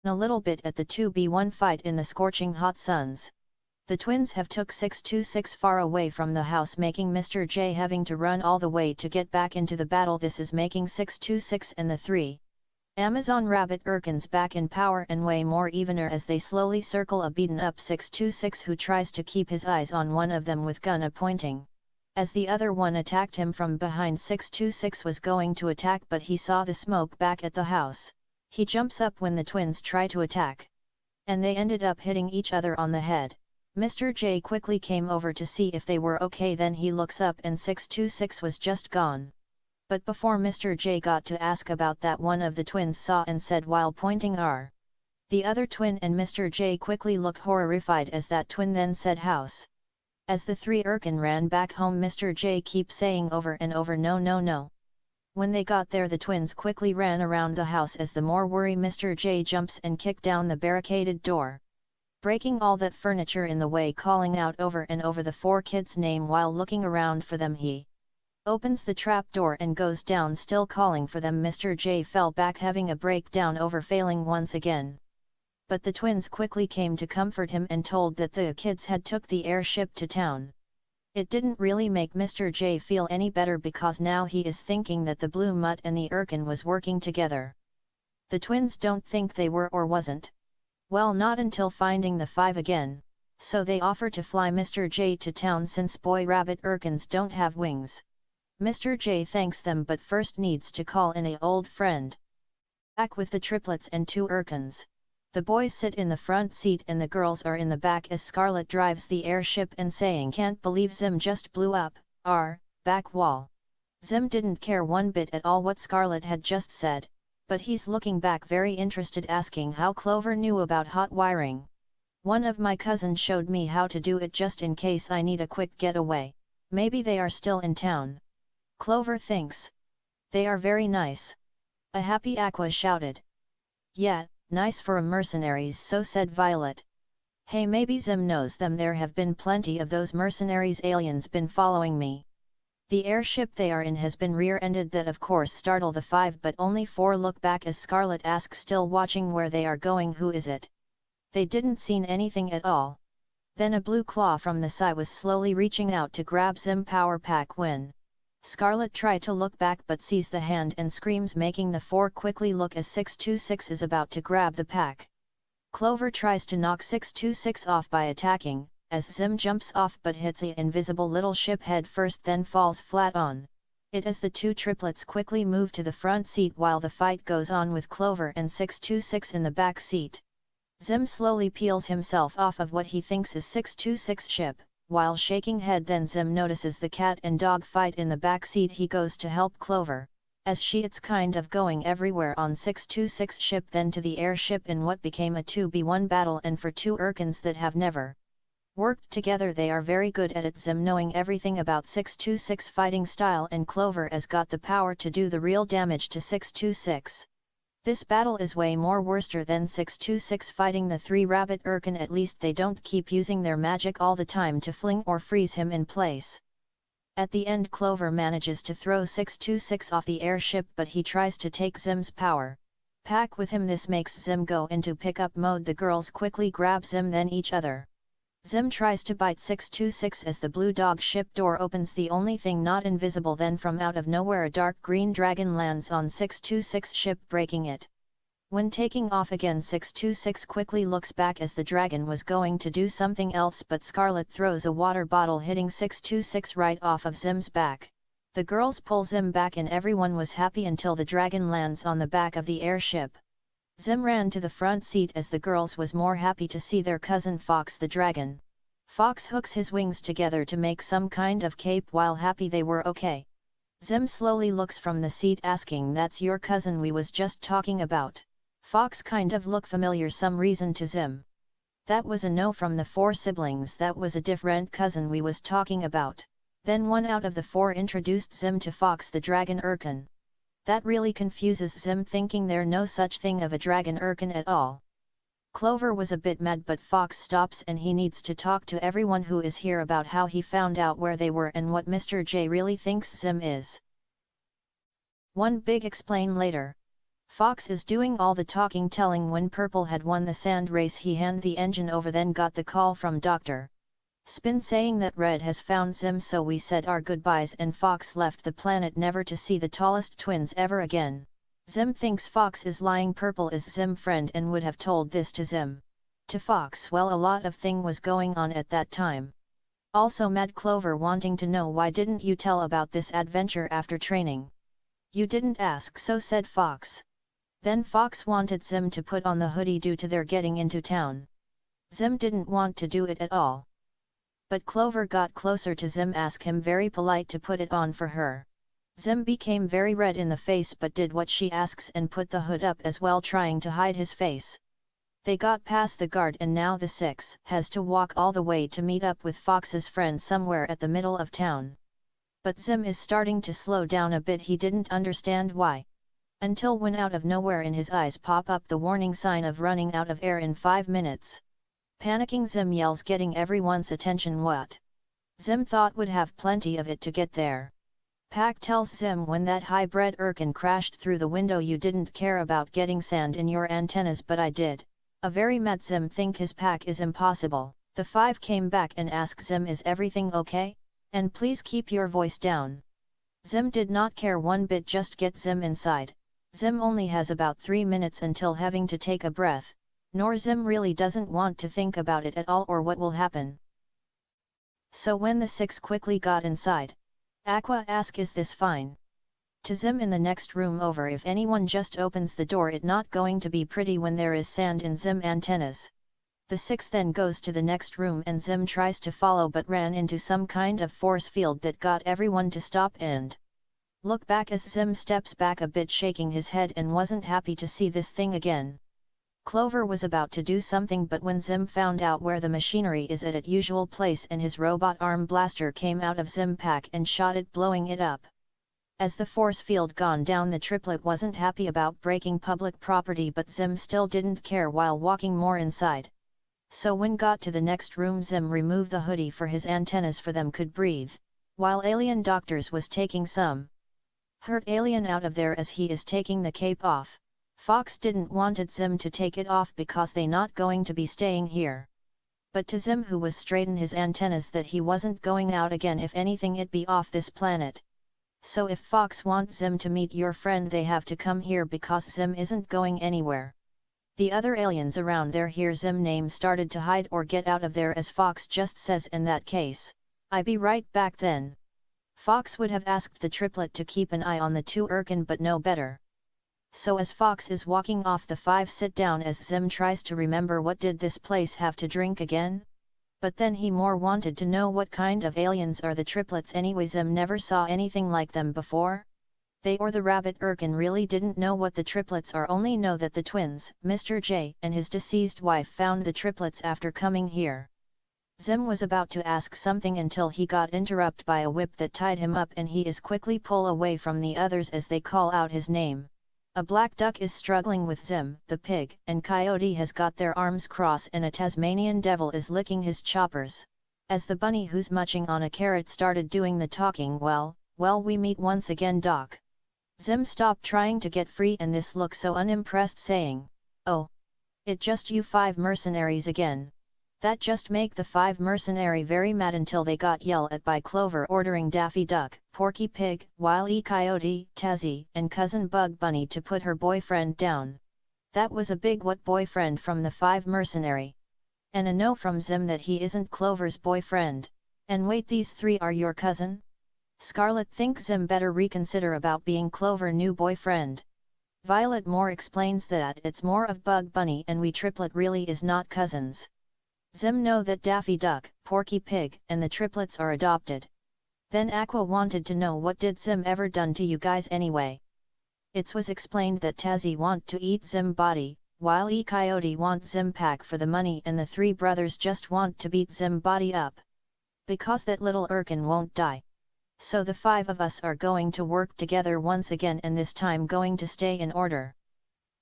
a little bit at the 2v1 fight in the scorching hot suns. The twins have took 626 far away from the house, making Mr. J having to run all the way to get back into the battle. This is making 626 and the 3 Amazon Rabbit Irkens back in power and way more evener as they slowly circle a beaten up 626 who tries to keep his eyes on one of them with gun pointing. As the other one attacked him from behind, 626 was going to attack but he saw the smoke back at the house. He jumps up when the twins try to attack. And they ended up hitting each other on the head. Mr. J quickly came over to see if they were okay, then he looks up and 626 was just gone. But before Mr. J got to ask about that, one of the twins saw and said while pointing R. The other twin, and Mr. J quickly looked horrified as that twin then said house. As the 3 Irken ran back home, Mr. J kept saying over and over no no no. When they got there, the twins quickly ran around the house. As the more worry, Mr. J jumps and kicked down the barricaded door, breaking all that furniture in the way, calling out over and over the 4 kids' name while looking around for them. He opens the trap door and goes down, still calling for them. Mr. J fell back, having a breakdown over failing once again. But the twins quickly came to comfort him and told that the kids had took the airship to town. It didn't really make Mr. J feel any better because now he is thinking that the Blue Mutt and the Irken was working together. The twins don't think they were or wasn't. Well, not until finding the 5 again, so they offer to fly Mr. J to town since boy rabbit Irkens don't have wings. Mr. J thanks them but first needs to call in a old friend. Back with the triplets and 2 Irkens. The boys sit in the front seat and the girls are in the back as Scarlet drives the airship and saying can't believe Zim just blew up our back wall. Zim didn't care one bit at all what Scarlet had just said, but he's looking back very interested, asking how Clover knew about hot wiring. One of my cousins showed me how to do it just in case I need a quick getaway. Maybe they are still in town. Clover thinks. They are very nice. A happy Aqua shouted. Yeah, nice for a mercenaries, so said Violet. Hey, maybe Zim knows them. There have been plenty of those mercenaries aliens been following me. The airship they are in has been rear-ended. That of course startle the 5 but only 4 look back as Scarlet asks, still watching where they are going, who is it? They didn't seen anything at all. Then a blue claw from the side was slowly reaching out to grab Zim power pack when Scarlet tried to look back but sees the hand and screams, making the 4 quickly look as 626 is about to grab the pack. Clover tries to knock 626 off by attacking, as Zim jumps off but hits the invisible little ship head first, then falls flat on it as the 2 triplets quickly move to the front seat while the fight goes on with Clover and 626 in the back seat. Zim slowly peels himself off of what he thinks is 626 ship. While shaking head, then Zim notices the cat and dog fight in the back seat. He goes to help Clover, as it's kind of going everywhere on 626 ship, then to the airship in what became a 2v1 battle, and for 2 Irkens that have never worked together, they are very good at it. Zim knowing everything about 626 fighting style, and Clover has got the power to do the real damage to 626. This battle is way more worster than 626 fighting the 3 rabbit Irken. At least they don't keep using their magic all the time to fling or freeze him in place. At the end, Clover manages to throw 626 off the airship, but he tries to take Zim's power pack with him. This makes Zim go into pickup mode. The girls quickly grab Zim, then each other. Zim tries to bite 626 as the blue dog ship door opens, the only thing not invisible. Then from out of nowhere a dark green dragon lands on 626 ship, breaking it. When taking off again, 626 quickly looks back as the dragon was going to do something else, but Scarlet throws a water bottle, hitting 626 right off of Zim's back. The girls pull Zim back and everyone was happy until the dragon lands on the back of the airship. Zim ran to the front seat as the girls was more happy to see their cousin Fox the dragon. Fox hooks his wings together to make some kind of cape while happy they were okay. Zim slowly looks from the seat, asking, "That's your cousin we was just talking about?" Fox kind of look familiar some reason to Zim. That was a no from the 4 siblings, that was a different cousin we was talking about. Then one out of the 4 introduced Zim to Fox the dragon Irken. That really confuses Zim, thinking there no such thing of a dragon Irken at all. Clover was a bit mad, but Fox stops and he needs to talk to everyone who is here about how he found out where they were and what Mr. J really thinks Zim is. One big explain later. Fox is doing all the talking telling. When Purple had won the sand race, he handed the engine over, then got the call from Dr. Spin saying that Red has found Zim, so we said our goodbyes and Fox left the planet never to see the tallest twins ever again. Zim thinks Fox is lying. Purple is Zim's friend and would have told this to Zim. To Fox, well, a lot of thing was going on at that time. Also Mad Clover wanting to know why didn't you tell about this adventure after training. You didn't ask, so said Fox. Then Fox wanted Zim to put on the hoodie due to their getting into town. Zim didn't want to do it at all. But Clover got closer to Zim, asked him very polite to put it on for her. Zim became very red in the face but did what she asks and put the hood up as well, trying to hide his face. They got past the guard and now the six has to walk all the way to meet up with Fox's friend somewhere at the middle of town. But Zim is starting to slow down a bit. He didn't understand why. Until when out of nowhere in his eyes pop up the warning sign of running out of air in 5 minutes. Panicking Zim yells, getting everyone's attention. What Zim thought would have plenty of it to get there. Pack tells Zim, when that hybrid Irken crashed through the window you didn't care about getting sand in your antennas, but I did. A very mad Zim think his pack is impossible. The five came back and asked Zim, is everything okay? And please keep your voice down. Zim did not care one bit, just get Zim inside. Zim only has about 3 minutes until having to take a breath, nor Zim really doesn't want to think about it at all or what will happen. So when the six quickly got inside, Aqua asked, is this fine? To Zim in the next room over, if anyone just opens the door it not going to be pretty when there is sand in Zim antennas. The six then goes to the next room and Zim tries to follow but ran into some kind of force field that got everyone to stop and look back as Zim steps back a bit, shaking his head and wasn't happy to see this thing again. Clover was about to do something, but when Zim found out where the machinery is at its usual place and his robot arm blaster came out of Zim pack and shot it, blowing it up. As the force field gone down, the triplet wasn't happy about breaking public property, but Zim still didn't care while walking more inside. So when got to the next room, Zim removed the hoodie for his antennas for them could breathe, while alien doctors was taking some hurt alien out of there as he is taking the cape off. Fox didn't wanted Zim to take it off because they not going to be staying here. But to Zim, who was straighten his antennas, that he wasn't going out again, if anything it be off this planet. So if Fox wants Zim to meet your friend they have to come here because Zim isn't going anywhere. The other aliens around there hear Zim name started to hide or get out of there, as Fox just says, in that case, I be right back then. Fox would have asked the triplet to keep an eye on the two Irken, but no better. So as Fox is walking off, the five sit down as Zim tries to remember what did this place have to drink again? But then he more wanted to know what kind of aliens are the triplets anyway. Zim never saw anything like them before. They or the rabbit Irken really didn't know what the triplets are, only know that the twins, Mr. J and his deceased wife, found the triplets after coming here. Zim was about to ask something until he got interrupted by a whip that tied him up, and he is quickly pulled away from the others as they call out his name. A black duck is struggling with Zim, the pig, and Coyote has got their arms crossed, and a Tasmanian devil is licking his choppers. As the bunny who's munching on a carrot started doing the talking, well, we meet once again Doc. Zim stopped trying to get free and this look so unimpressed, saying, oh, it just you five mercenaries again. That just make the five mercenary very mad until they got yelled at by Clover ordering Daffy Duck, Porky Pig, Wile E. Coyote, Tazzy, and Cousin Bug Bunny to put her boyfriend down. That was a big what boyfriend from the five mercenary. And a no from Zim that he isn't Clover's boyfriend. And wait, these three are your cousin? Scarlet thinks Zim better reconsider about being Clover's new boyfriend. Violet Moore explains that it's more of Bug Bunny and we triplet really is not cousins. Zim know that Daffy Duck, Porky Pig, and the triplets are adopted. Then Aqua wanted to know, what did Zim ever done to you guys anyway? It was explained that Tazzy want to eat Zim body, while E. Coyote want Zim pack for the money, and the three brothers just want to beat Zim body up. Because that little Irken won't die. So the five of us are going to work together once again, and this time going to stay in order.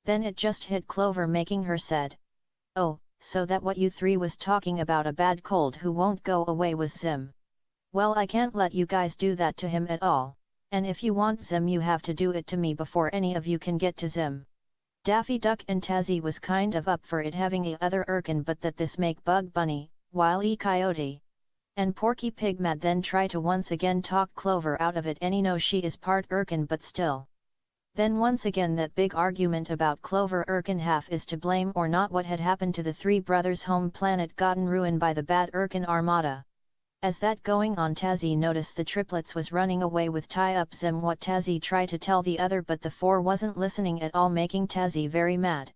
Then it just hit Clover, making her said, oh, so that what you three was talking about, a bad cold who won't go away, was Zim. Well, I can't let you guys do that to him at all, and if you want Zim you have to do it to me before any of you can get to Zim. Daffy Duck and Tazzy was kind of up for it having a other Irken, but that this make Bug Bunny, Wile E. Coyote, and Porky Pig mad, then try to once again talk Clover out of it, any know she is part Irken but still. Then once again that big argument about Clover Irken half is to blame or not, what had happened to the three brothers' home planet gotten ruined by the bad Irken armada. As that going on, Tazzy noticed the triplets was running away with tie up Zim, what Tazzy tried to tell the other, but the four wasn't listening at all, making Tazzy very mad.